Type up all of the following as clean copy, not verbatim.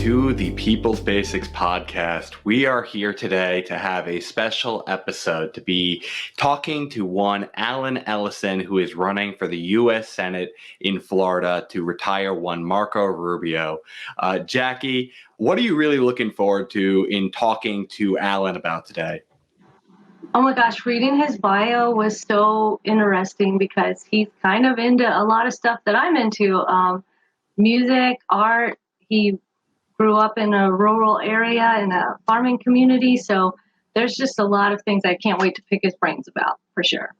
to the People's Basics podcast. We are here today to have a special episode to be talking to one Alan Ellison, who is running for the U.S. Senate in Florida to retire one Marco Rubio. Jackie, what are you really looking forward to in talking to Alan about today? Oh my gosh, reading his bio was so interesting because he's kind of into a lot of stuff that I'm into. Music, art. He grew up in a rural area in a farming community. So there's just a lot of things I can't wait to pick his brains about, for sure.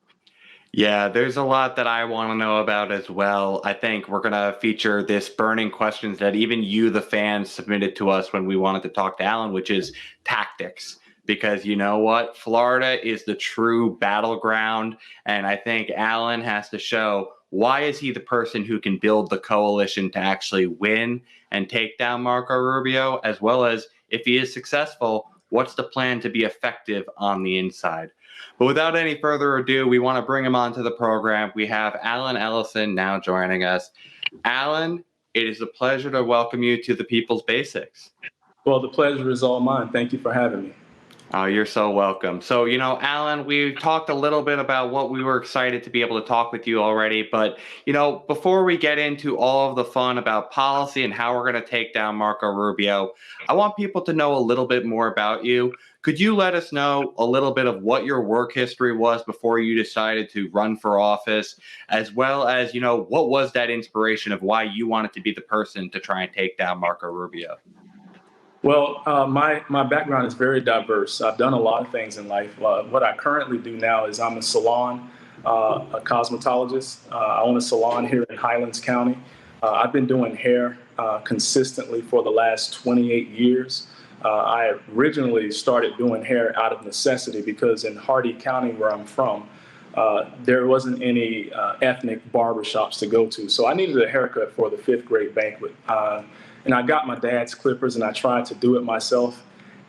Yeah, there's a lot that I want to know about as well. I think we're going to feature this burning questions that even you, the fans, submitted to us when we wanted to talk to Alan, which is tactics. Because you know what? Florida is the true battleground. And I think Alan has to show why is he the person who can build the coalition to actually win and take down Marco Rubio, as well as if he is successful, what's the plan to be effective on the inside? But without any further ado, we want to bring him onto the program. We have Alan Ellison now joining us. Alan, it is a pleasure to welcome you to the People's Basics. Well, the pleasure is all mine. Thank you for having me. Oh, you're so welcome. So, Alan, we talked a little bit about what we were excited to be able to talk with you already. But, before we get into all of the fun about policy and how we're going to take down Marco Rubio, I want people to know a little bit more about you. Could you let us know a little bit of what your work history was before you decided to run for office, as well as, what was that inspiration of why you wanted to be the person to try and take down Marco Rubio? Well, my background is very diverse. I've done a lot of things in life. What I currently do now is I'm a cosmetologist. I own a salon here in Highlands County. I've been doing hair consistently for the last 28 years. I originally started doing hair out of necessity because in Hardy County, where I'm from, there wasn't any ethnic barbershops to go to. So I needed a haircut for the 5th grade banquet. And I got my dad's clippers and I tried to do it myself.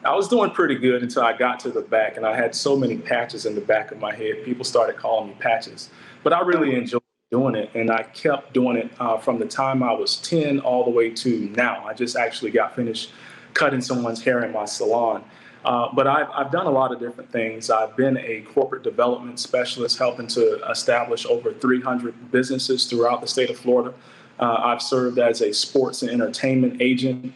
I was doing pretty good until I got to the back and I had so many patches in the back of my head. People started calling me Patches. But I really enjoyed doing it, and I kept doing it from the time I was 10 all the way to now. I just actually got finished cutting someone's hair in my salon. But I've done a lot of different things. I've been a corporate development specialist helping to establish over 300 businesses throughout the state of Florida. I've served as a sports and entertainment agent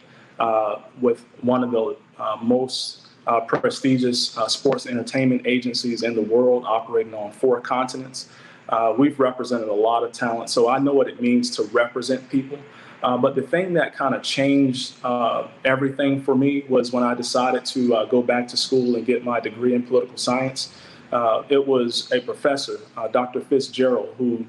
with one of the most prestigious sports and entertainment agencies in the world, operating on 4 continents. We've represented a lot of talent, so I know what it means to represent people. But the thing that kind of changed everything for me was when I decided to go back to school and get my degree in political science. It was a professor, Dr. Fitzgerald, who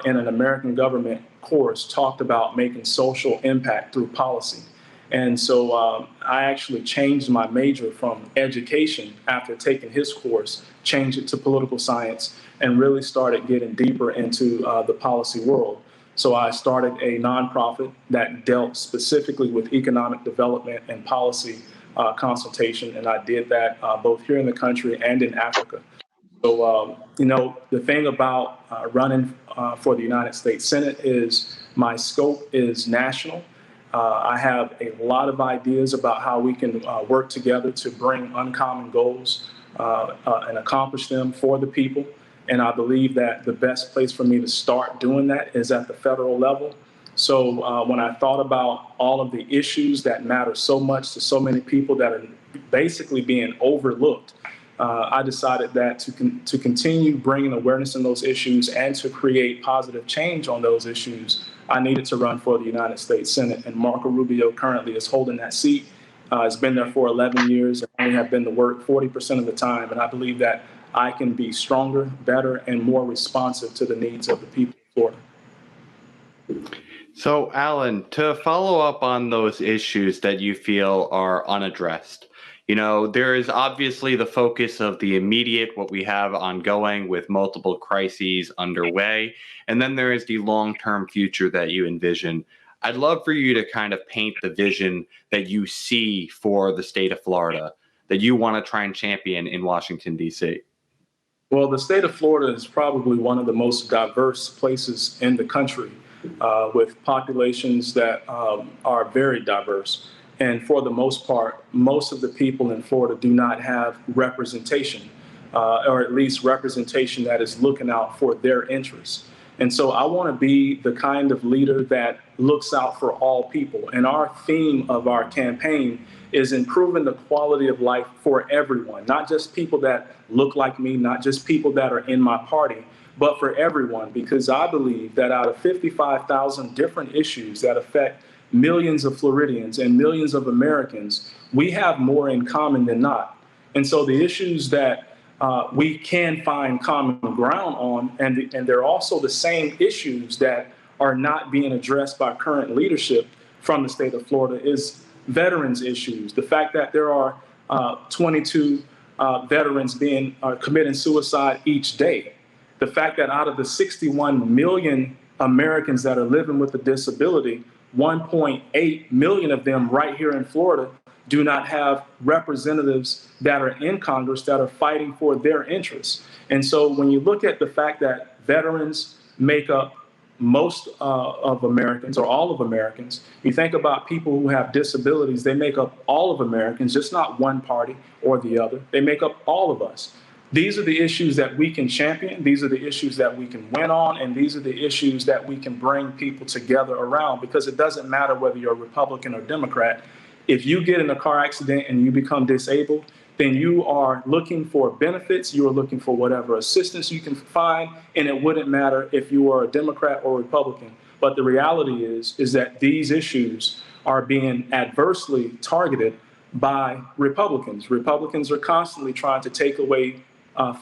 in an American government course talked about making social impact through policy. And so I actually changed my major from education after taking his course, changed it to political science, and really started getting deeper into the policy world. So I started a nonprofit that dealt specifically with economic development and policy consultation, and I did that both here in the country and in Africa. So, the thing about running for the United States Senate is my scope is national. I have a lot of ideas about how we can work together to bring uncommon goals and accomplish them for the people. And I believe that the best place for me to start doing that is at the federal level. So when I thought about all of the issues that matter so much to so many people that are basically being overlooked, I decided that to continue bringing awareness in those issues and to create positive change on those issues, I needed to run for the United States Senate. And Marco Rubio currently is holding that seat. It's been there for 11 years. I only have been to work 40% of the time. And I believe that I can be stronger, better, and more responsive to the needs of the people of Florida. So, Alan, to follow up on those issues that you feel are unaddressed, there is obviously the focus of the immediate, what we have ongoing with multiple crises underway, and then there is the long-term future that you envision. I'd love for you to kind of paint the vision that you see for the state of Florida that you want to try and champion in Washington, D.C. Well, the state of Florida is probably one of the most diverse places in the country with populations that are very diverse. And for the most part, most of the people in Florida do not have representation, or at least representation that is looking out for their interests. And so I want to be the kind of leader that looks out for all people. And our theme of our campaign is improving the quality of life for everyone, not just people that look like me, not just people that are in my party, but for everyone, because I believe that out of 55,000 different issues that affect millions of Floridians and millions of Americans, we have more in common than not. And so the issues that we can find common ground on, and they're also the same issues that are not being addressed by current leadership from the state of Florida, is veterans issues. The fact that there are 22 veterans being committing suicide each day. The fact that out of the 61 million Americans that are living with a disability, 1.8 million of them right here in Florida do not have representatives that are in Congress that are fighting for their interests. And so when you look at the fact that veterans make up most of Americans, or all of Americans, you think about people who have disabilities, they make up all of Americans, just not one party or the other. They make up all of us. These are the issues that we can champion. These are the issues that we can win on. And these are the issues that we can bring people together around, because it doesn't matter whether you're a Republican or Democrat. If you get in a car accident and you become disabled, then you are looking for benefits. You are looking for whatever assistance you can find. And it wouldn't matter if you are a Democrat or Republican. But the reality is that these issues are being adversely targeted by Republicans. Republicans are constantly trying to take away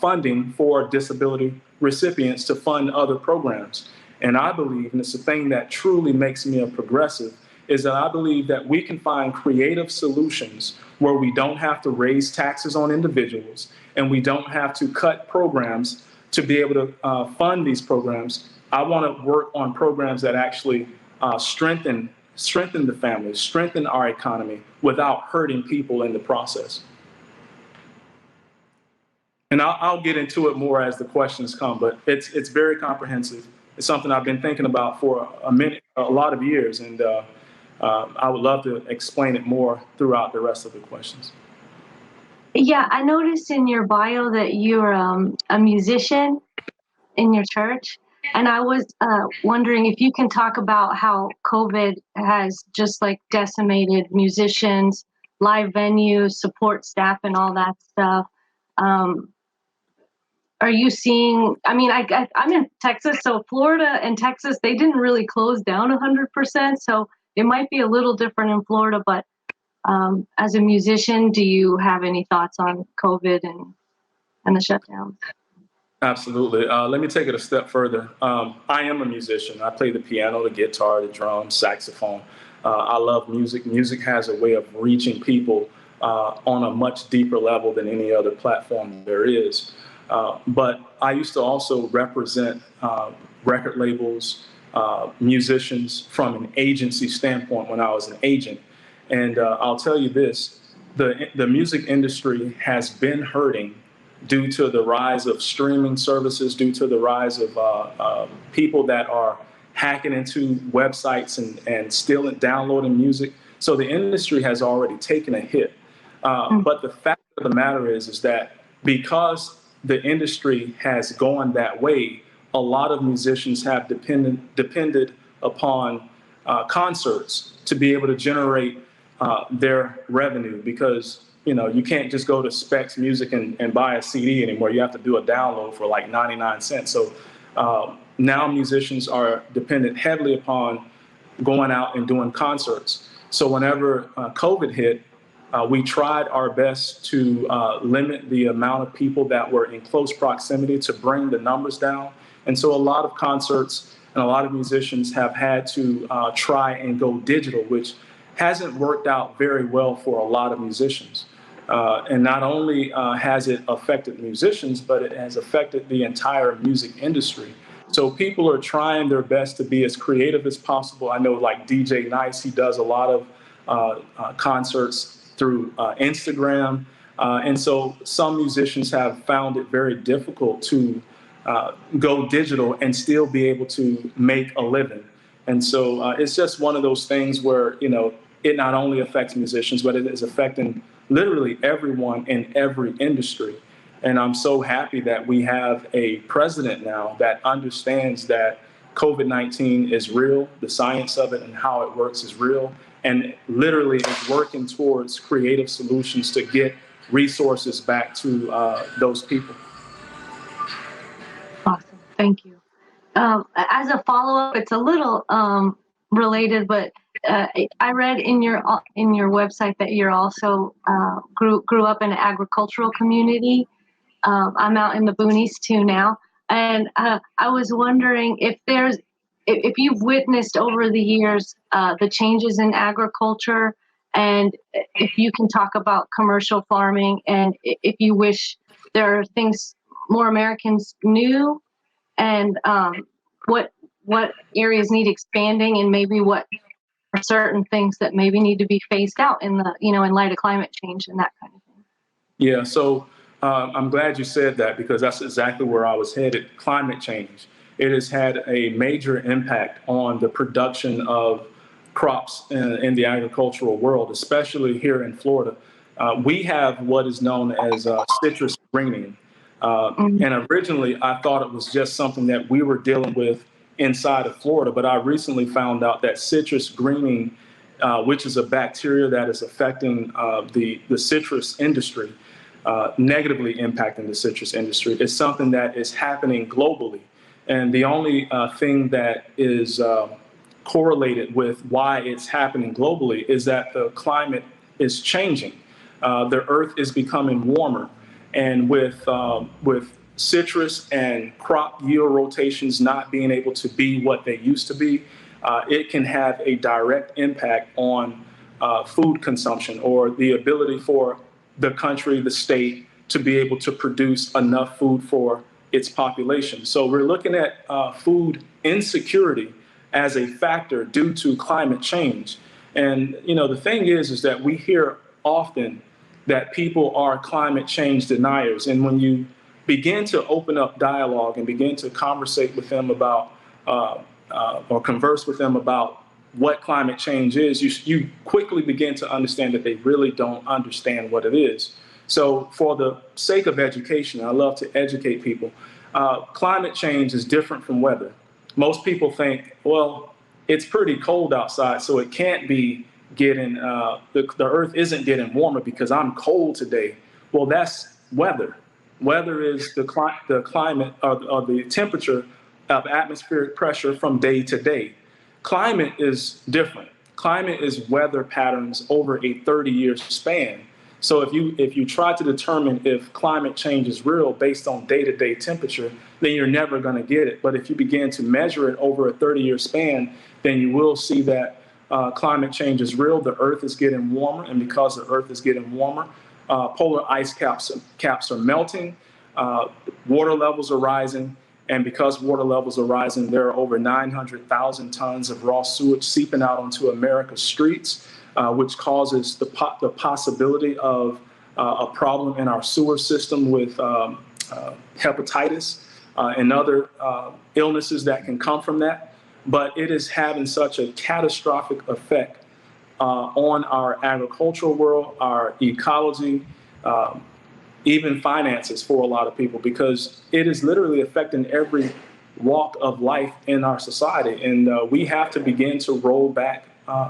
funding for disability recipients to fund other programs. And I believe, and it's the thing that truly makes me a progressive, is that I believe that we can find creative solutions where we don't have to raise taxes on individuals and we don't have to cut programs to be able to fund these programs. I want to work on programs that actually strengthen the family, strengthen our economy without hurting people in the process. And I'll get into it more as the questions come, but it's very comprehensive. It's something I've been thinking about for a lot of years, and I would love to explain it more throughout the rest of the questions. Yeah, I noticed in your bio that you're a musician in your church, and I was wondering if you can talk about how COVID has just like decimated musicians, live venues, support staff, and all that stuff. Are you seeing, I mean, I'm in Texas, so Florida and Texas, they didn't really close down 100%. So it might be a little different in Florida, but as a musician, do you have any thoughts on COVID and the shutdowns? Absolutely. Let me take it a step further. I am a musician. I play the piano, the guitar, the drums, saxophone. I love music. Music has a way of reaching people on a much deeper level than any other platform there is. But I used to also represent record labels, musicians from an agency standpoint when I was an agent. And I'll tell you this, the music industry has been hurting due to the rise of streaming services, due to the rise of people that are hacking into websites and stealing, downloading music. So the industry has already taken a hit. But the fact of the matter is that because the industry has gone that way, a lot of musicians have depended upon concerts to be able to generate their revenue, because you can't just go to Specs Music and buy a CD anymore. You have to do a download for like 99 cents. So now musicians are dependent heavily upon going out and doing concerts. So whenever COVID hit, we tried our best to limit the amount of people that were in close proximity to bring the numbers down. And so a lot of concerts and a lot of musicians have had to try and go digital, which hasn't worked out very well for a lot of musicians. And not only has it affected musicians, but it has affected the entire music industry. So people are trying their best to be as creative as possible. I know like DJ Nice, he does a lot of concerts through Instagram. And so some musicians have found it very difficult to go digital and still be able to make a living. And so it's just one of those things where, it not only affects musicians, but it is affecting literally everyone in every industry. And I'm so happy that we have a president now that understands that COVID-19 is real, the science of it and how it works is real, and literally is working towards creative solutions to get resources back to those people. Awesome. Thank you. As a follow-up, it's a little related, but I read in your website that you're also grew up in an agricultural community. I'm out in the boonies too now, and I was wondering if you've witnessed over the years the changes in agriculture, and if you can talk about commercial farming, and if you wish there are things more Americans knew, and what areas need expanding, and maybe what are certain things that maybe need to be phased out in in light of climate change and that kind of thing. Yeah, so I'm glad you said that, because that's exactly where I was headed. Climate change. It has had a major impact on the production of crops in the agricultural world, especially here in Florida. We have what is known as citrus greening. And originally, I thought it was just something that we were dealing with inside of Florida, but I recently found out that citrus greening, which is a bacteria that is affecting the citrus industry, negatively impacting the citrus industry, is something that is happening globally. And the only thing that is correlated with why it's happening globally is that the climate is changing. The earth is becoming warmer. And with citrus and crop yield rotations not being able to be what they used to be, it can have a direct impact on food consumption, or the ability for the country, the state, to be able to produce enough food for its population. So we're looking at food insecurity as a factor due to climate change. And the thing is that we hear often that people are climate change deniers. And when you begin to open up dialogue and begin to conversate with them about or converse with them about what climate change is, you quickly begin to understand that they really don't understand what it is. So for the sake of education, I love to educate people. Climate change is different from weather. Most people think, well, it's pretty cold outside, so it can't be getting, the earth isn't getting warmer because I'm cold today. Well, that's weather. Weather is the climate or the temperature of atmospheric pressure from day to day. Climate is different. Climate is weather patterns over a 30-year span. So if you try to determine if climate change is real based on day-to-day temperature, then you're never going to get it. But if you begin to measure it over a 30-year span, then you will see that climate change is real. The earth is getting warmer, and because the earth is getting warmer, polar ice caps are melting, water levels are rising, and because water levels are rising, there are over 900,000 tons of raw sewage seeping out onto America's streets, which causes the possibility of a problem in our sewer system with hepatitis and other illnesses that can come from that. But it is having such a catastrophic effect on our agricultural world, our ecology, even finances for a lot of people, because it is literally affecting every walk of life in our society. And we have to begin to roll back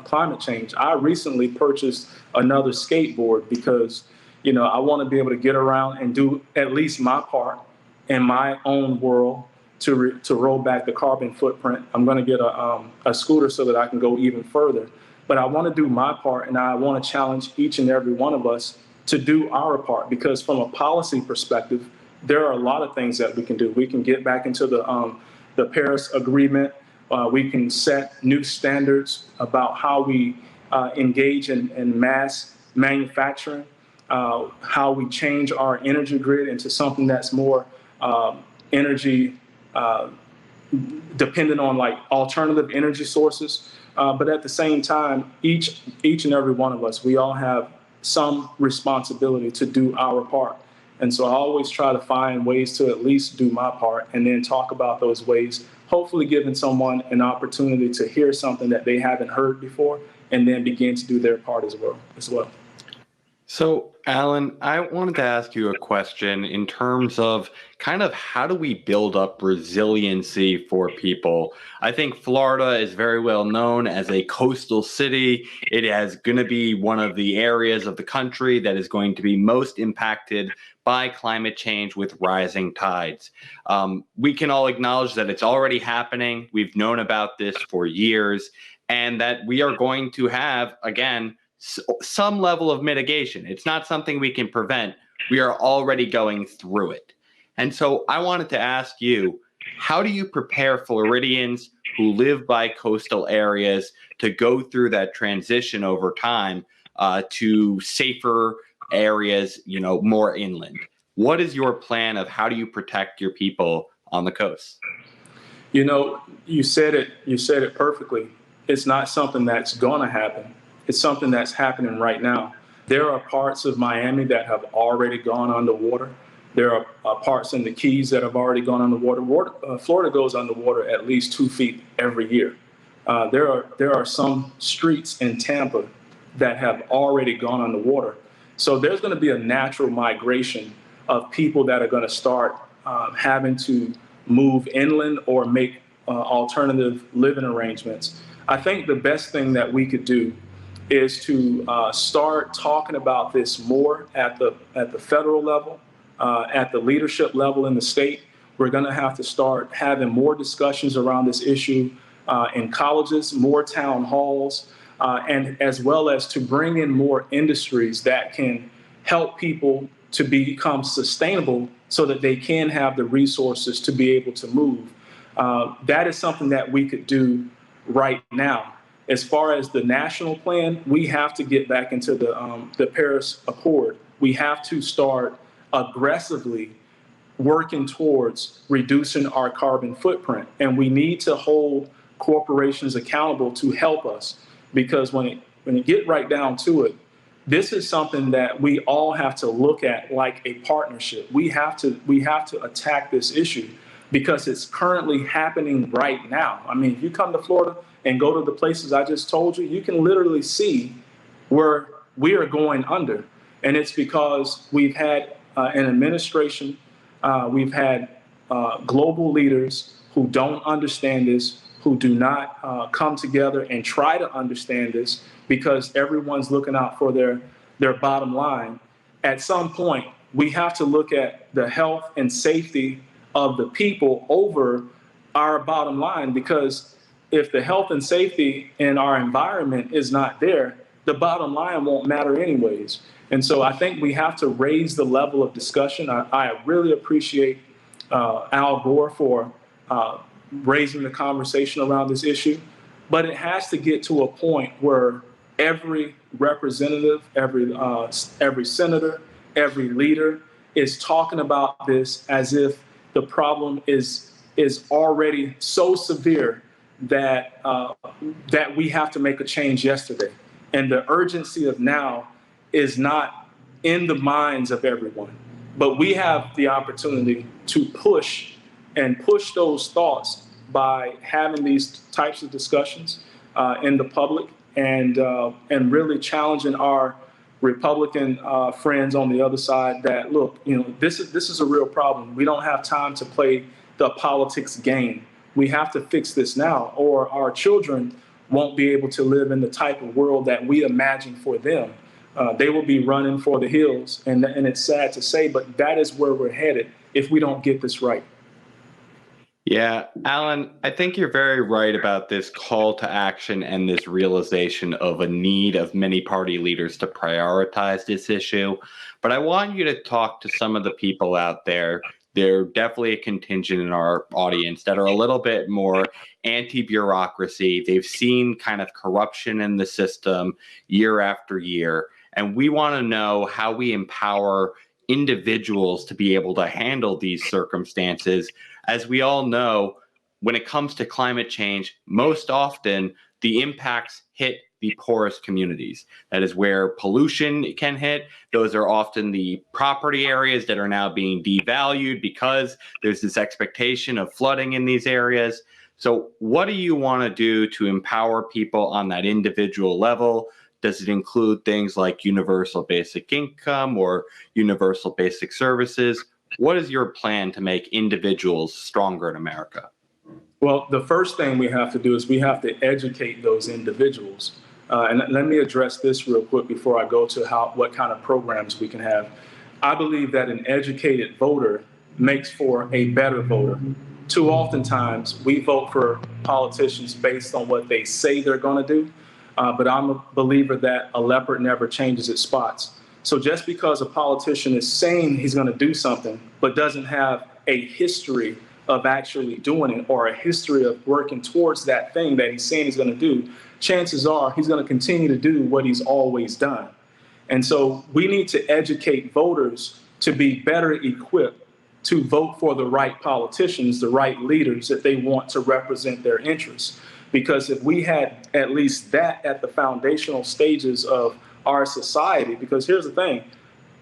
climate change. I recently purchased another skateboard because, I want to be able to get around and do at least my part in my own world to roll back the carbon footprint. I'm going to get a scooter so that I can go even further. But I want to do my part, and I want to challenge each and every one of us to do our part, because from a policy perspective, there are a lot of things that we can do. We can get back into the Paris Agreement. We can set new standards about how we engage in mass manufacturing, how we change our energy grid into something that's more energy dependent on like alternative energy sources. But at the same time, each and every one of us, we all have some responsibility to do our part. And so I always try to find ways to at least do my part and then talk about those ways, hopefully giving someone an opportunity to hear something that they haven't heard before and then begin to do their part as well. So, Alan, I wanted to ask you a question in terms of kind of how do we build up resiliency for people? I think Florida is very well known as a coastal city. It is going to be one of the areas of the country that is going to be most impacted by climate change with rising tides. We can all acknowledge that it's already happening. We've known about this for years, and that we are going to have, again, some level of mitigation. It's not something we can prevent. We are already going through it. And so I wanted to ask you, how do you prepare Floridians who live by coastal areas to go through that transition over time to safer areas, more inland? What is your plan of how do you protect your people on the coast? You said it perfectly. It's not something that's going to happen. It's something that's happening right now. There are parts of Miami that have already gone underwater. There are parts in the Keys that have already gone underwater. Florida goes underwater at least 2 feet every year. There are some streets in Tampa that have already gone underwater. So there's going to be a natural migration of people that are going to start having to move inland or make alternative living arrangements. I think the best thing that we could do is to start talking about this more at the federal level, at the leadership level in the state. We're going to have to start having more discussions around this issue in colleges, more town halls, and as well as to bring in more industries that can help people to become sustainable so that they can have the resources to be able to move. That is something that we could do right now. As far as the national plan, we have to get back into the Paris Accord. We have to start aggressively working towards reducing our carbon footprint. And we need to hold corporations accountable to help us, because when you get right down to it, this is something that we all have to look at like a partnership. We have to attack this issue because it's currently happening right now. I mean, if you come to Florida and go to the places I just told you, you can literally see where we are going under. And it's because we've had an administration, we've had global leaders who don't understand this, who do not come together and try to understand this, because everyone's looking out for their bottom line. At some point, we have to look at the health and safety of the people over our bottom line, because if the health and safety in our environment is not there, the bottom line won't matter anyways. And so I think we have to raise the level of discussion. I really appreciate Al Gore for raising the conversation around this issue, but it has to get to a point where every representative, every senator, every leader is talking about this as if the problem is already so severe that that we have to make a change yesterday. And the urgency of now is not in the minds of everyone. But we have the opportunity to push those thoughts by having these types of discussions in the public, and really challenging our Republican friends on the other side that, look, this is a real problem. We don't have time to play the politics game. We have to fix this now, or our children won't be able to live in the type of world that we imagine for them. They will be running for the hills, and it's sad to say, but that is where we're headed if we don't get this right. Yeah, Alan, I think you're very right about this call to action and this realization of a need of many party leaders to prioritize this issue. But I want you to talk to some of the people out there. There definitely a contingent in our audience that are a little bit more anti-bureaucracy. They've seen kind of corruption in the system year after year. And we want to know how we empower individuals to be able to handle these circumstances. As we all know, when it comes to climate change, most often the impacts hit the poorest communities. That is where pollution can hit. Those are often the property areas that are now being devalued because there's this expectation of flooding in these areas. So what do you want to do to empower people on that individual level? Does it include things like universal basic income or universal basic services? What is your plan to make individuals stronger in America? Well, the first thing we have to do is we have to educate those individuals. And let me address this real quick before I go to what kind of programs we can have. I believe that an educated voter makes for a better voter. Too oftentimes, we vote for politicians based on what they say they're going to do. But I'm a believer that a leopard never changes its spots. So just because a politician is saying he's going to do something, but doesn't have a history of actually doing it or a history of working towards that thing that he's saying he's going to do, chances are he's going to continue to do what he's always done. And so we need to educate voters to be better equipped to vote for the right politicians, the right leaders that they want to represent their interests. Because if we had at least that at the foundational stages of our society, because here's the thing,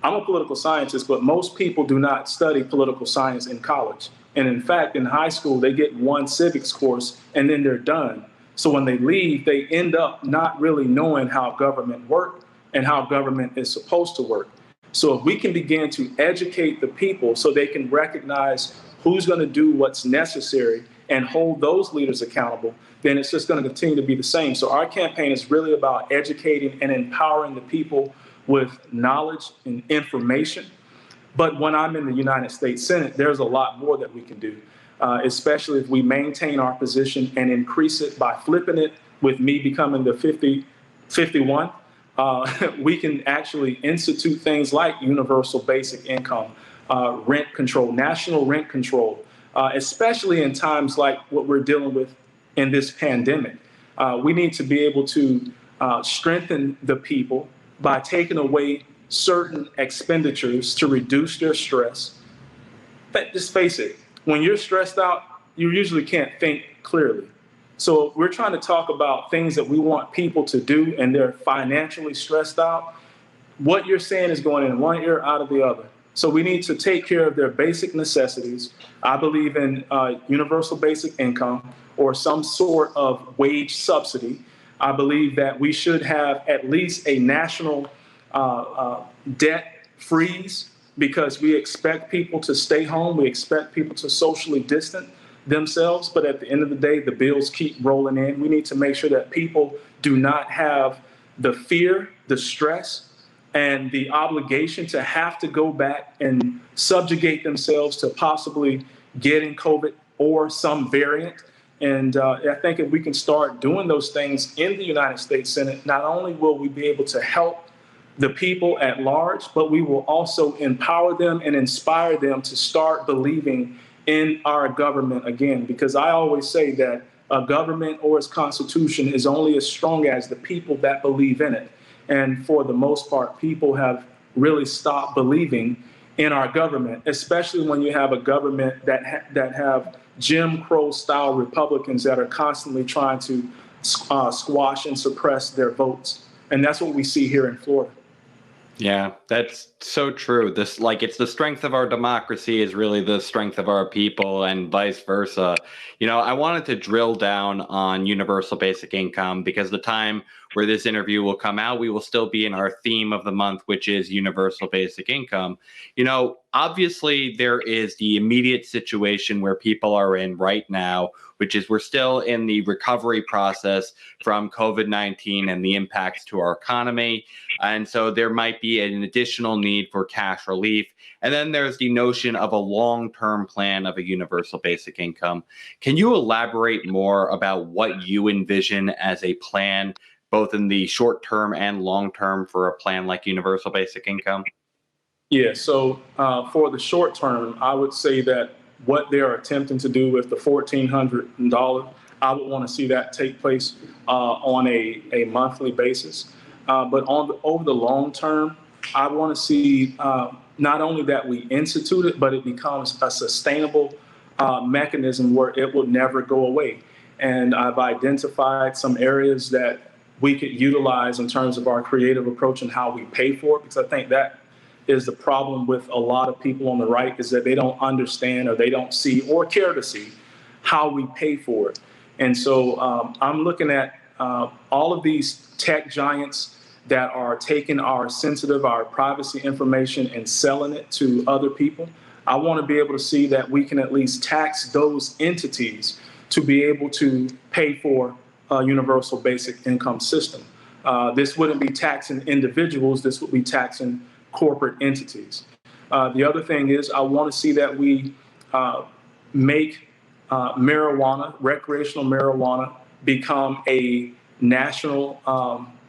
I'm a political scientist, but most people do not study political science in college. And in fact, in high school, they get one civics course and then they're done. So when they leave, they end up not really knowing how government works and how government is supposed to work. So if we can begin to educate the people so they can recognize who's going to do what's necessary and hold those leaders accountable, then it's just going to continue to be the same. So our campaign is really about educating and empowering the people with knowledge and information. But when I'm in the United States Senate, there's a lot more that we can do, especially if we maintain our position and increase it by flipping it with me becoming the 51. We can actually institute things like universal basic income, rent control, national rent control, especially in times like what we're dealing with in this pandemic. We need to be able to strengthen the people by taking away certain expenditures to reduce their stress. But just face it, when you're stressed out, you usually can't think clearly. So we're trying to talk about things that we want people to do and they're financially stressed out. What you're saying is going in one ear, out of the other. So we need to take care of their basic necessities. I believe in universal basic income or some sort of wage subsidy. I believe that we should have at least a national debt freeze because we expect people to stay home. We expect people to socially distance themselves. But at the end of the day, the bills keep rolling in. We need to make sure that people do not have the fear, the stress, and the obligation to have to go back and subjugate themselves to possibly getting COVID or some variant. And I think if we can start doing those things in the United States Senate, not only will we be able to help the people at large, but we will also empower them and inspire them to start believing in our government again. Because I always say that a government or its constitution is only as strong as the people that believe in it. And for the most part, people have really stopped believing in our government, especially when you have a government that have Jim Crow style Republicans that are constantly trying to squash and suppress their votes. And that's what we see here in Florida. Yeah, that's so true. It's the strength of our democracy is really the strength of our people and vice versa. I wanted to drill down on universal basic income because the time where this interview will come out, we will still be in our theme of the month, which is universal basic income. Obviously there is the immediate situation where people are in right now, which is we're still in the recovery process from COVID-19 and the impacts to our economy. And so there might be an additional need for cash relief. And then there's the notion of a long-term plan of a universal basic income. Can you elaborate more about what you envision as a plan, both in the short term and long term for a plan like universal basic income? Yeah, so for the short term, I would say that what they are attempting to do with the $1,400, I would want to see that take place on a monthly basis. But over the long term, I want to see not only that we institute it, but it becomes a sustainable mechanism where it will never go away. And I've identified some areas that we could utilize in terms of our creative approach and how we pay for it, because I think that is the problem with a lot of people on the right, is that they don't understand or they don't see or care to see how we pay for it. And so I'm looking at all of these tech giants that are taking our sensitive, our privacy information and selling it to other people. I want to be able to see that we can at least tax those entities to be able to pay for a universal basic income system. This wouldn't be taxing individuals, this would be taxing corporate entities. The other thing is I want to see that we make marijuana, recreational marijuana, become a national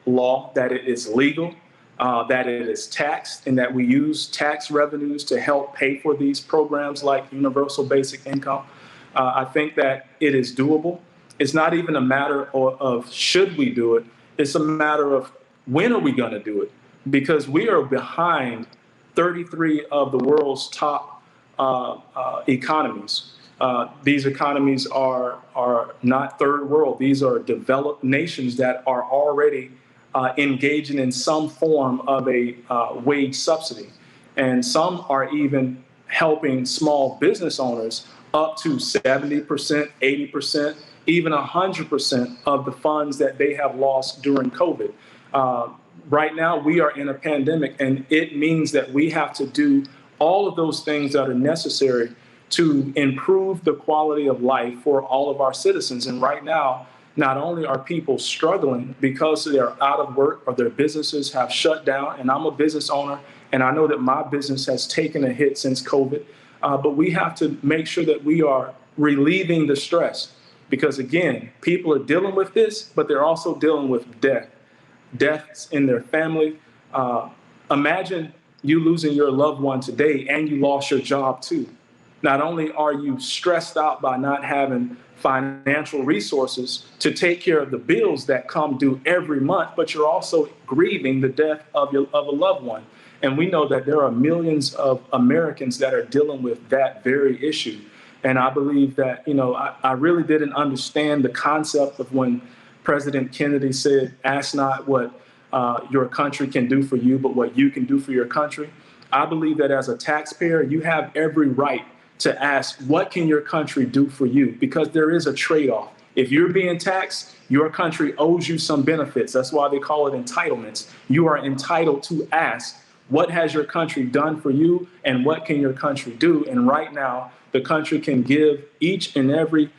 law, that it is legal, that it is taxed, and that we use tax revenues to help pay for these programs like universal basic income. I think that it is doable. It's not even a matter of should we do it. It's a matter of when are we going to do it? Because we are behind 33 of the world's top economies. These economies are not third world. These are developed nations that are already engaging in some form of a wage subsidy. And some are even helping small business owners up to 70%, 80%, even 100% of the funds that they have lost during COVID. Right now, we are in a pandemic, and it means that we have to do all of those things that are necessary to improve the quality of life for all of our citizens. And right now, not only are people struggling because they're out of work or their businesses have shut down, and I'm a business owner, and I know that my business has taken a hit since COVID, but we have to make sure that we are relieving the stress. Because again, people are dealing with this, but they're also dealing with deaths in their family. Imagine you losing your loved one today and you lost your job too. Not only are you stressed out by not having financial resources to take care of the bills that come due every month, but you're also grieving the death of a loved one. And we know that there are millions of Americans that are dealing with that very issue. And I believe that, I really didn't understand the concept of when President Kennedy said, ask not what your country can do for you, but what you can do for your country. I believe that as a taxpayer, you have every right to ask, what can your country do for you? Because there is a trade-off. If you're being taxed, your country owes you some benefits. That's why they call it entitlements. You are entitled to ask, what has your country done for you, and what can your country do? And right now, the country can give each and every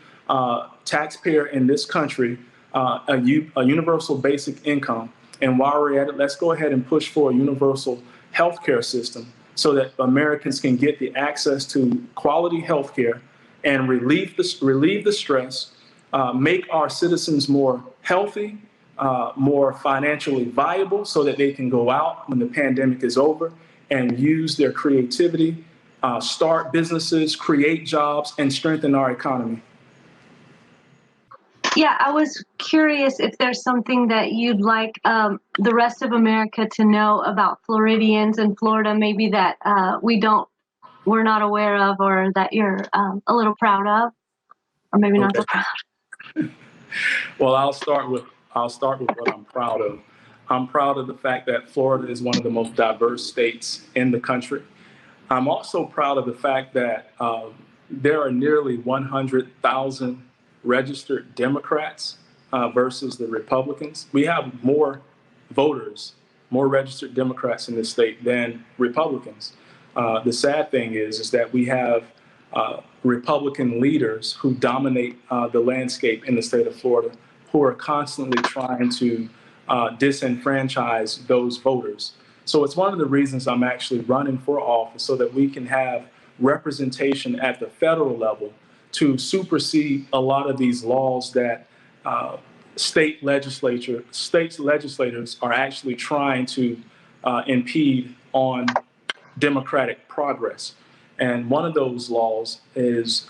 taxpayer in this country a universal basic income. And while we're at it, let's go ahead and push for a universal healthcare system so that Americans can get the access to quality healthcare and relieve the stress, make our citizens more healthy, more financially viable so that they can go out when the pandemic is over and use their creativity, start businesses, create jobs, and strengthen our economy. Yeah, I was curious if there's something that you'd like the rest of America to know about Floridians in Florida, maybe that we're not aware of, or that you're a little proud of, or maybe not so proud. Well, I'll start with what I'm proud of. I'm proud of the fact that Florida is one of the most diverse states in the country. I'm also proud of the fact that there are nearly 100,000 registered Democrats versus the Republicans. We have more voters, more registered Democrats in this state than Republicans. The sad thing is that we have Republican leaders who dominate the landscape in the state of Florida, who are constantly trying to disenfranchise those voters. So it's one of the reasons I'm actually running for office, so that we can have representation at the federal level to supersede a lot of these laws that state legislators are actually trying to impede on democratic progress. And one of those laws is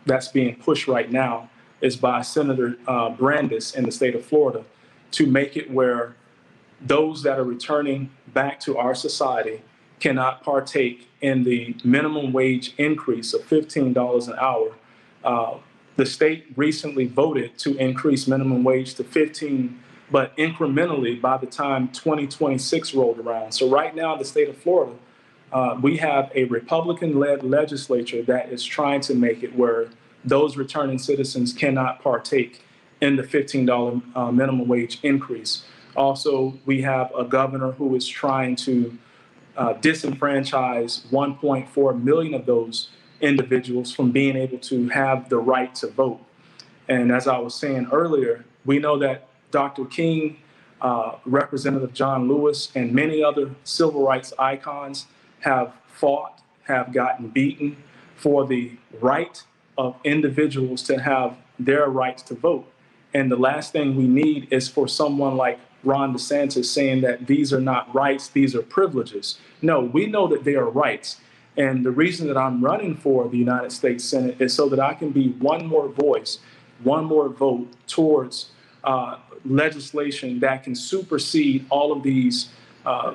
that's being pushed right now is by Senator Brandis in the state of Florida, to make it where those that are returning back to our society cannot partake in the minimum wage increase of $15 an hour. The state recently voted to increase minimum wage to $15, but incrementally by the time 2026 rolled around. So right now in the state of Florida, we have a Republican-led legislature that is trying to make it where those returning citizens cannot partake in the $15 minimum wage increase. Also, we have a governor who is trying to disenfranchise 1.4 million of those individuals from being able to have the right to vote. And as I was saying earlier, we know that Dr. King, Representative John Lewis, and many other civil rights icons have fought, have gotten beaten for the right of individuals to have their rights to vote. And the last thing we need is for someone like Ron DeSantis saying that these are not rights, these are privileges. No, we know that they are rights. And the reason that I'm running for the United States Senate is so that I can be one more voice, one more vote towards legislation that can supersede all of these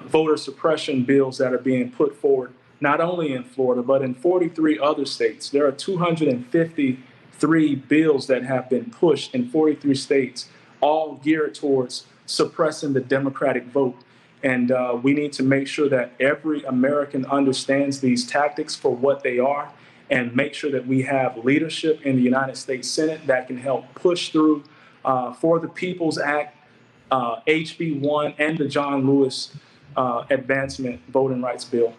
voter suppression bills that are being put forward, not only in Florida, but in 43 other states. There are 253 bills that have been pushed in 43 states, all geared towards suppressing the Democratic vote. And we need to make sure that every American understands these tactics for what they are, and make sure that we have leadership in the United States Senate that can help push through for the People's Act, HB 1, and the John Lewis Advancement Voting Rights Bill.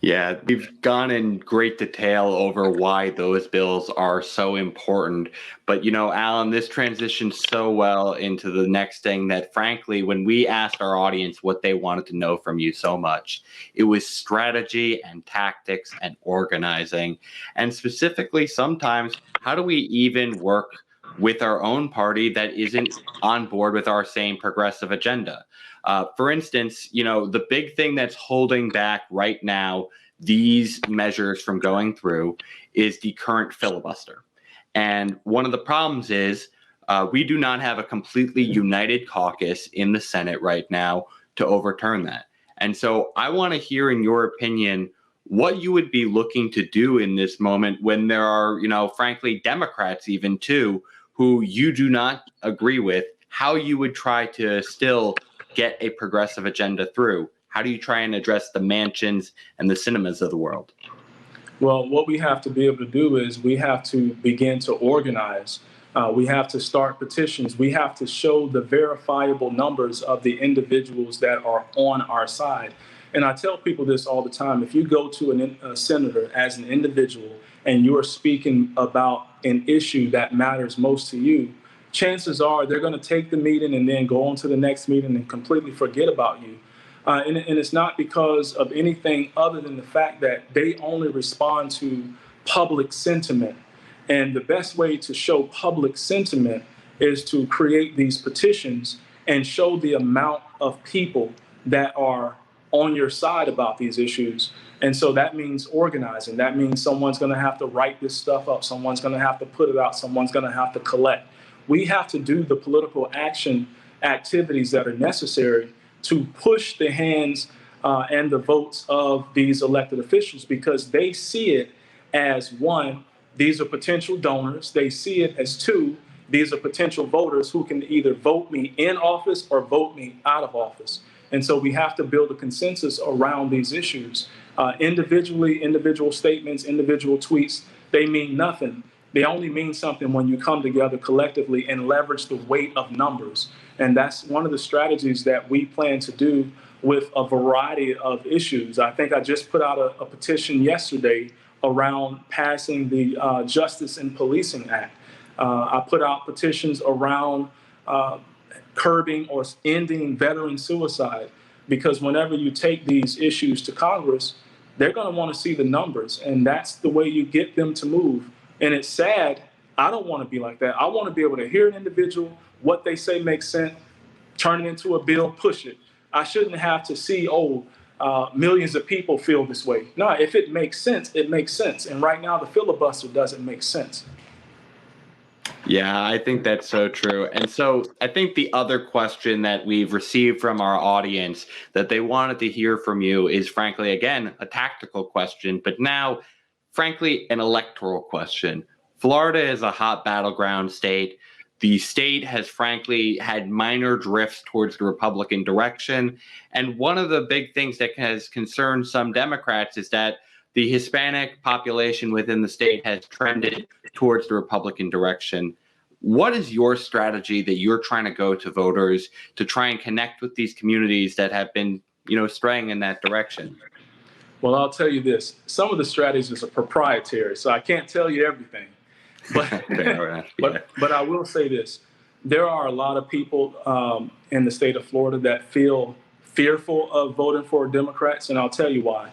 Yeah, we've gone in great detail over why those bills are so important. But, Alan, this transitions so well into the next thing that, frankly, when we asked our audience what they wanted to know from you so much, it was strategy and tactics and organizing. And specifically, sometimes, how do we even work with our own party that isn't on board with our same progressive agenda? For instance, the big thing that's holding back right now these measures from going through is the current filibuster. And one of the problems is we do not have a completely united caucus in the Senate right now to overturn that. And so I want to hear, in your opinion, what you would be looking to do in this moment when there are, frankly, Democrats even too, who you do not agree with, how you would try to still get a progressive agenda through. How do you try and address the Mansions and the Cinemas of the world? Well, what we have to be able to do is we have to begin to organize. We have to start petitions. We have to show the verifiable numbers of the individuals that are on our side. And I tell people this all the time. If you go to a senator as an individual and you're speaking about an issue that matters most to you, chances are they're going to take the meeting and then go on to the next meeting and completely forget about you. And it's not because of anything other than the fact that they only respond to public sentiment. And the best way to show public sentiment is to create these petitions and show the amount of people that are on your side about these issues. And so that means organizing. That means someone's going to have to write this stuff up. Someone's going to have to put it out. Someone's going to have to collect. We have to do the political action activities that are necessary to push the hands and the votes of these elected officials, because they see it as, one, these are potential donors. They see it as, two, these are potential voters who can either vote me in office or vote me out of office. And so we have to build a consensus around these issues. Individually, individual statements, individual tweets, they mean nothing. They only mean something when you come together collectively and leverage the weight of numbers. And that's one of the strategies that we plan to do with a variety of issues. I think I just put out a petition yesterday around passing the Justice in Policing Act. I put out petitions around curbing or ending veteran suicide, because whenever you take these issues to Congress, they're going to want to see the numbers, and that's the way you get them to move. And it's sad. I don't want to be like that. I want to be able to hear an individual, what they say makes sense, turn it into a bill, push it. I shouldn't have to see, millions of people feel this way. No, if it makes sense, it makes sense. And right now, the filibuster doesn't make sense. Yeah, I think that's so true. And so I think the other question that we've received from our audience that they wanted to hear from you is, frankly, again, a tactical question, but now, frankly, an electoral question. Florida is a hot battleground state. The state has, frankly, had minor drifts towards the Republican direction. And one of the big things that has concerned some Democrats is that the Hispanic population within the state has trended towards the Republican direction. What is your strategy that you're trying to go to voters to try and connect with these communities that have been, straying in that direction? Well, I'll tell you this. Some of the strategies are proprietary, so I can't tell you everything. But, but I will say this. There are a lot of people in the state of Florida that feel fearful of voting for Democrats, and I'll tell you why.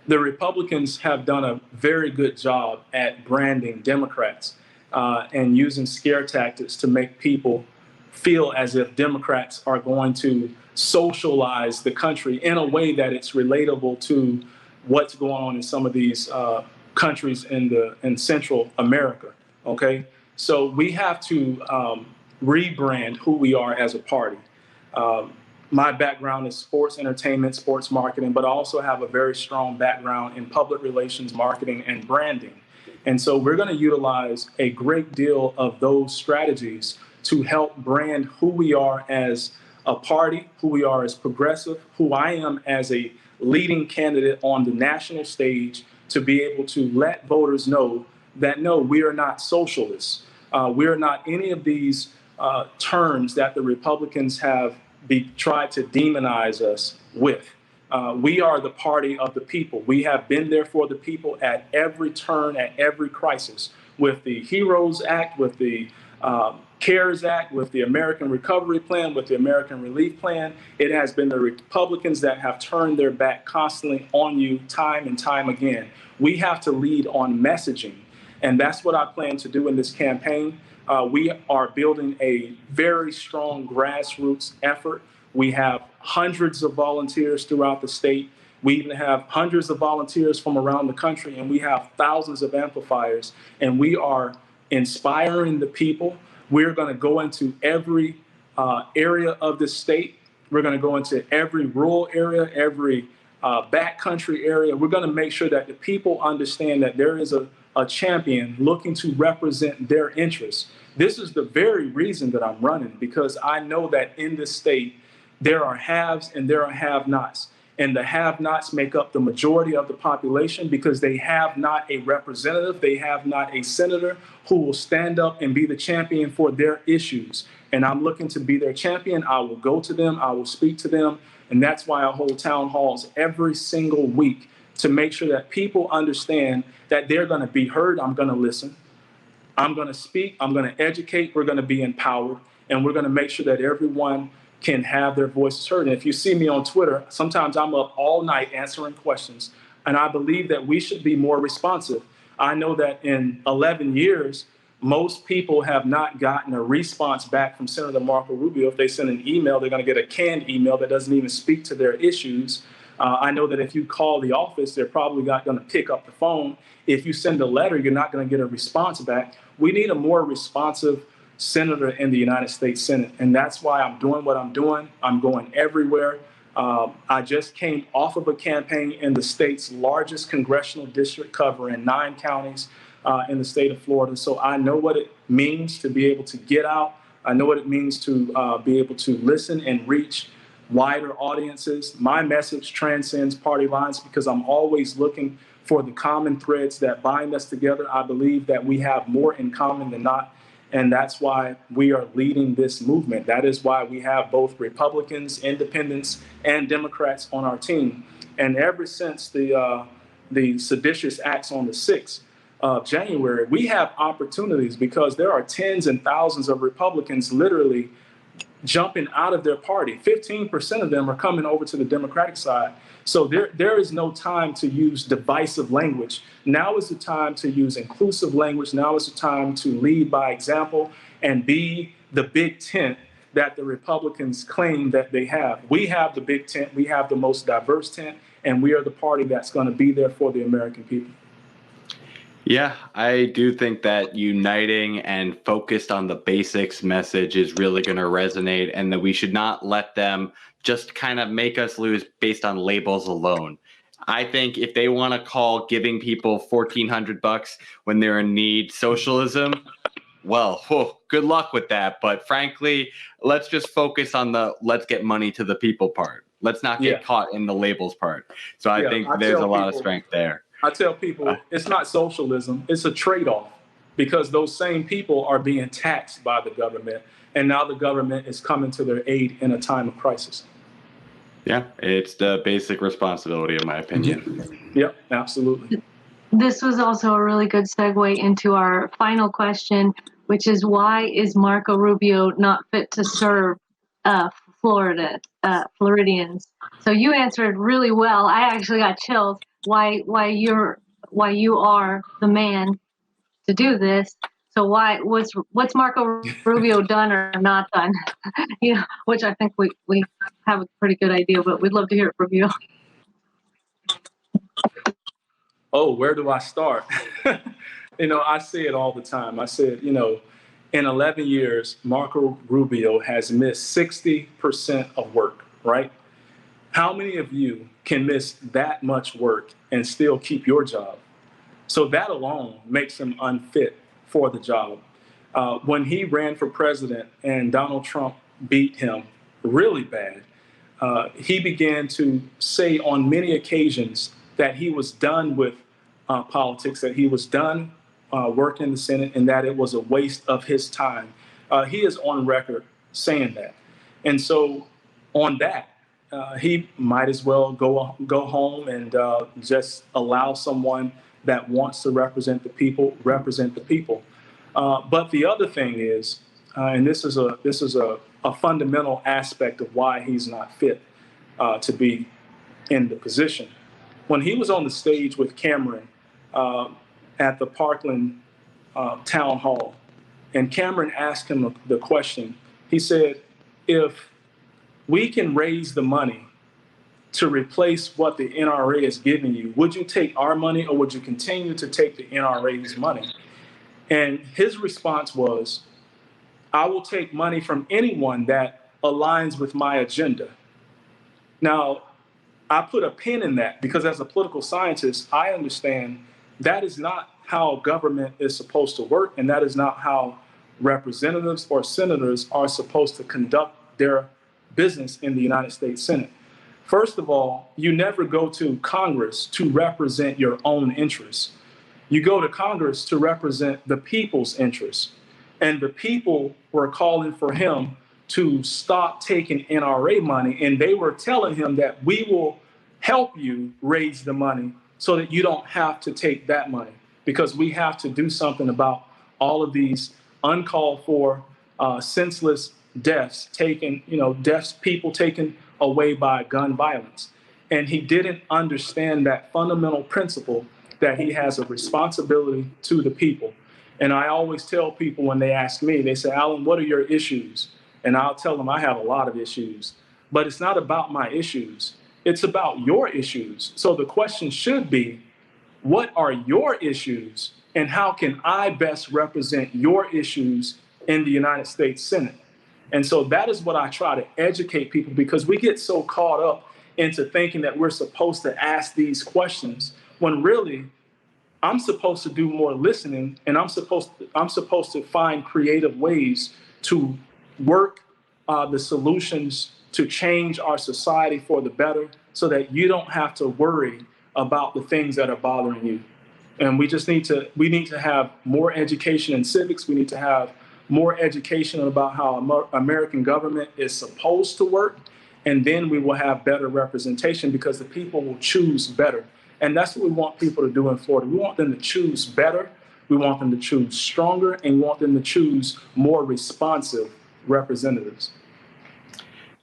The Republicans have done a very good job at branding Democrats and using scare tactics to make people feel as if Democrats are going to socialize the country in a way that it's relatable to what's going on in some of these countries in Central America. Okay, so we have to rebrand who we are as a party. My background is sports entertainment, sports marketing, but I also have a very strong background in public relations, marketing, and branding. And so we're going to utilize a great deal of those strategies to help brand who we are as a party, who we are as progressive, who I am as a leading candidate on the national stage, to be able to let voters know that, no, we are not socialists. We are not any of these terms that the Republicans have tried to demonize us with. We are the party of the people. We have been there for the people at every turn, at every crisis, with the HEROES Act, with the CARES Act, with the American Recovery Plan, with the American Relief Plan. It has been the Republicans that have turned their back constantly on you time and time again. We have to lead on messaging, and that's what I plan to do in this campaign. We are building a very strong grassroots effort. We have hundreds of volunteers throughout the state. We even have hundreds of volunteers from around the country, and we have thousands of amplifiers, and we are inspiring the people. We're going to go into every area of the state. We're going to go into every rural area, every backcountry area. We're going to make sure that the people understand that there is a champion looking to represent their interests. This is the very reason that I'm running, because I know that in this state, there are haves and there are have-nots. And the have-nots make up the majority of the population because they have not a representative, they have not a senator who will stand up and be the champion for their issues. And I'm looking to be their champion. I will go to them, I will speak to them. And that's why I hold town halls every single week, to make sure that people understand that they're going to be heard. I'm going to listen. I'm going to speak. I'm going to educate. We're going to be empowered. And we're going to make sure that everyone can have their voices heard. And if you see me on Twitter, sometimes I'm up all night answering questions. And I believe that we should be more responsive. I know that in 11 years, most people have not gotten a response back from Senator Marco Rubio. If they send an email, they're going to get a canned email that doesn't even speak to their issues. I know that if you call the office, they're probably not going to pick up the phone. If you send a letter, you're not going to get a response back. We need a more responsive senator in the United States Senate. And that's why I'm doing what I'm doing. I'm going everywhere. I just came off of a campaign in the state's largest congressional district, covering 9 counties in the state of Florida. So I know what it means to be able to get out. I know what it means to be able to listen and reach wider audiences. My message transcends party lines because I'm always looking for the common threads that bind us together. I believe that we have more in common than not, and that's why we are leading this movement. That is why we have both Republicans, independents, and Democrats on our team. And ever since the seditious acts on the 6th of January, we have opportunities because there are tens and thousands of Republicans literally jumping out of their party. 15% of them are coming over to the Democratic side. So there is no time to use divisive language. Now is the time to use inclusive language. Now is the time to lead by example and be the big tent that the Republicans claim that they have. We have the big tent. We have the most diverse tent, and we are the party that's going to be there for the American people. Yeah, I do think that uniting and focused on the basics message is really going to resonate, and that we should not let them just kind of make us lose based on labels alone. I think if they want to call giving people $1,400 when they're in need socialism, well, good luck with that. But frankly, let's just focus on the let's get money to the people part. Let's not get caught in the labels part. So I think there's a lot of strength there. I tell people it's not socialism, it's a trade-off, because those same people are being taxed by the government, and now the government is coming to their aid in a time of crisis. Yeah, it's the basic responsibility, in my opinion. Yep, absolutely. This was also a really good segue into our final question, which is, why is Marco Rubio not fit to serve Floridians? So you answered really well. I actually got chills. Why you are the man to do this? So what's Marco Rubio done or not done? Which I think we have a pretty good idea, but we'd love to hear it from you. Oh, where do I start? I say it all the time. I said, in 11 years, Marco Rubio has missed 60% of work, right? How many of you can miss that much work and still keep your job? So that alone makes him unfit for the job. When he ran for president and Donald Trump beat him really bad, he began to say on many occasions that he was done with politics, that he was done working in the Senate, and that it was a waste of his time. He is on record saying that. And so on that, he might as well go home and just allow someone that wants to represent the people. But the other thing is, and this is a fundamental aspect of why he's not fit to be in the position. When he was on the stage with Cameron at the Parkland town hall, and Cameron asked him the question, he said, if we can raise the money to replace what the NRA is giving you, would you take our money or would you continue to take the NRA's money? And his response was, I will take money from anyone that aligns with my agenda. Now, I put a pin in that because as a political scientist, I understand that is not how government is supposed to work, and that is not how representatives or senators are supposed to conduct their business in the United States Senate. First of all, you never go to Congress to represent your own interests. You go to Congress to represent the people's interests. And the people were calling for him to stop taking NRA money, and they were telling him that we will help you raise the money so that you don't have to take that money, because we have to do something about all of these uncalled for, senseless deaths people taken away by gun violence. And he didn't understand that fundamental principle that he has a responsibility to the people. And I always tell people when they ask me, they say, Alan, what are your issues? And I'll tell them I have a lot of issues, but it's not about my issues. It's about your issues. So the question should be, what are your issues and how can I best represent your issues in the United States Senate? And so that is what I try to educate people, because we get so caught up into thinking that we're supposed to ask these questions when really I'm supposed to do more listening, and I'm supposed to find creative ways to work the solutions to change our society for the better, so that you don't have to worry about the things that are bothering you. And we need to have more education in civics. We need to have more education about how American government is supposed to work. And then we will have better representation, because the people will choose better. And that's what we want people to do in Florida. We want them to choose better. We want them to choose stronger, and we want them to choose more responsive representatives.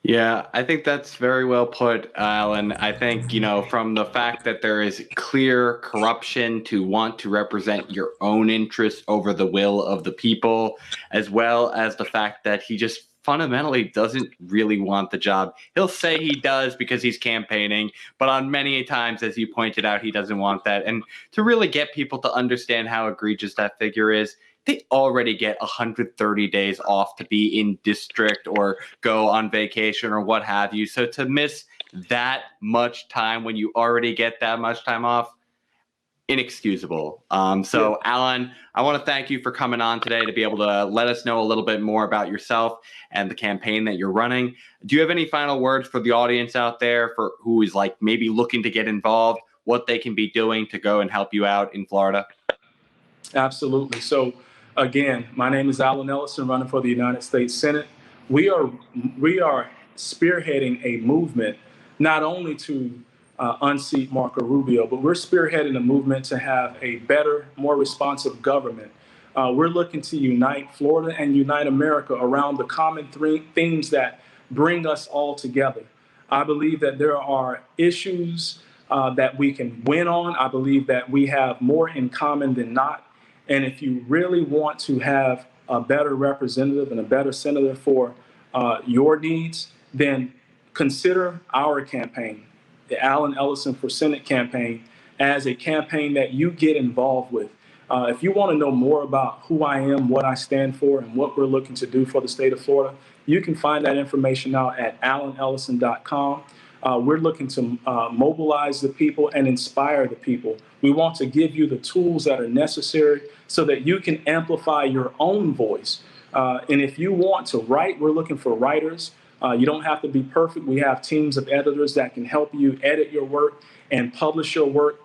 Yeah, I think that's very well put, Alan. I think, from the fact that there is clear corruption to want to represent your own interests over the will of the people, as well as the fact that he just fundamentally doesn't really want the job. He'll say he does because he's campaigning, but on many times, as you pointed out, he doesn't want that. And to really get people to understand how egregious that figure is, they already get 130 days off to be in district or go on vacation or what have you. So to miss that much time when you already get that much time off, inexcusable. Alan, I want to thank you for coming on today to be able to let us know a little bit more about yourself and the campaign that you're running. Do you have any final words for the audience out there for who is maybe looking to get involved? what they can be doing to go and help you out in Florida? Absolutely. So again, my name is Ellison, running for the United States Senate. We are spearheading a movement not only to unseat Marco Rubio, but we're spearheading a movement to have a better, more responsive government. We're looking to unite Florida and unite America around the common themes that bring us all together. I believe that there are issues that we can win on. I believe that we have more in common than not. And if you really want to have a better representative and a better senator for your needs, then consider our campaign, the Ellison for Senate campaign, as a campaign that you get involved with. If you want to know more about who I am, what I stand for, and what we're looking to do for the state of Florida, you can find that information out at allenellison.com. We're looking to mobilize the people and inspire the people. We want to give you the tools that are necessary so that you can amplify your own voice. And if you want to write, we're looking for writers. You don't have to be perfect. We have teams of editors that can help you edit your work and publish your work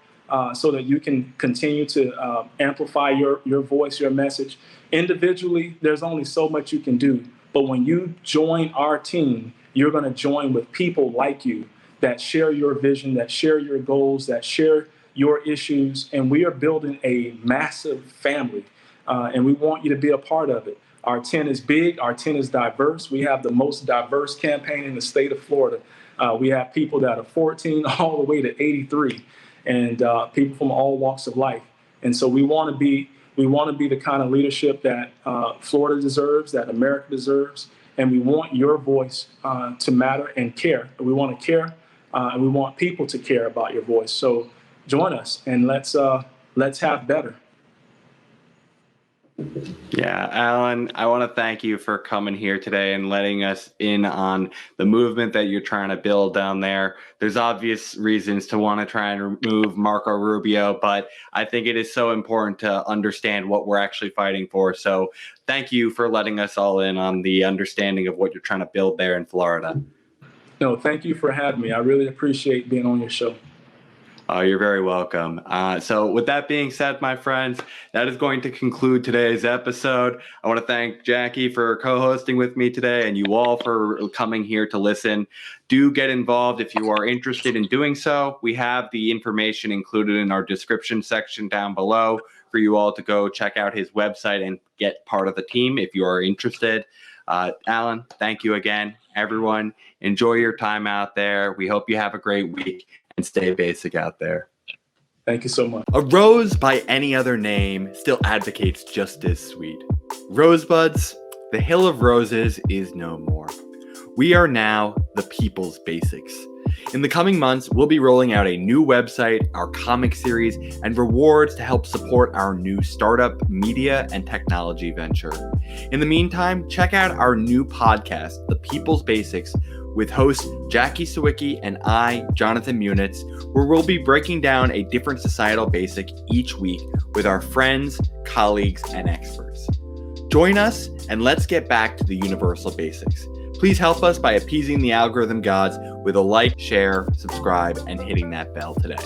so that you can continue to amplify your voice, your message. Individually, there's only so much you can do. But when you join our team, you're going to join with people like you that share your vision, that share your goals, that share your issues. And we are building a massive family. And we want you to be a part of it. Our tent is big. Our tent is diverse. We have the most diverse campaign in the state of Florida. We have people that are 14 all the way to 83, and people from all walks of life. And so we want to be the kind of leadership that Florida deserves, that America deserves, and we want your voice to matter and care. We want to care, and we want people to care about your voice. So join us, and let's have better. Yeah, Alan, I want to thank you for coming here today and letting us in on the movement that you're trying to build down there. There's obvious reasons to want to try and remove Marco Rubio, but I think it is so important to understand what we're actually fighting for. So thank you for letting us all in on the understanding of what you're trying to build there in Florida. No, thank you for having me. I really appreciate being on your show. Oh, you're very welcome. So with that being said, my friends, that is going to conclude today's episode. I want to thank Jackie for co-hosting with me today and you all for coming here to listen. Do get involved if you are interested in doing so. We have the information included in our description section down below for you all to go check out his website and get part of the team if you are interested. Alan, thank you again. Everyone, enjoy your time out there. We hope you have a great week. And stay basic out there. Thank you so much. A rose by any other name still advocates just as sweet. Rosebuds, the hill of roses is no more. We are now the people's basics. In the coming months, we'll be rolling out a new website, our comic series, and rewards to help support our new startup, media, and technology venture. In the meantime, check out our new podcast, The People's Basics, with host Jackie Sawicki and I, Jonathan Munitz, where we'll be breaking down a different societal basic each week with our friends, colleagues, and experts. Join us and let's get back to the universal basics. Please help us by appeasing the algorithm gods with a like, share, subscribe, and hitting that bell today.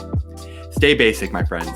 Stay basic, my friends.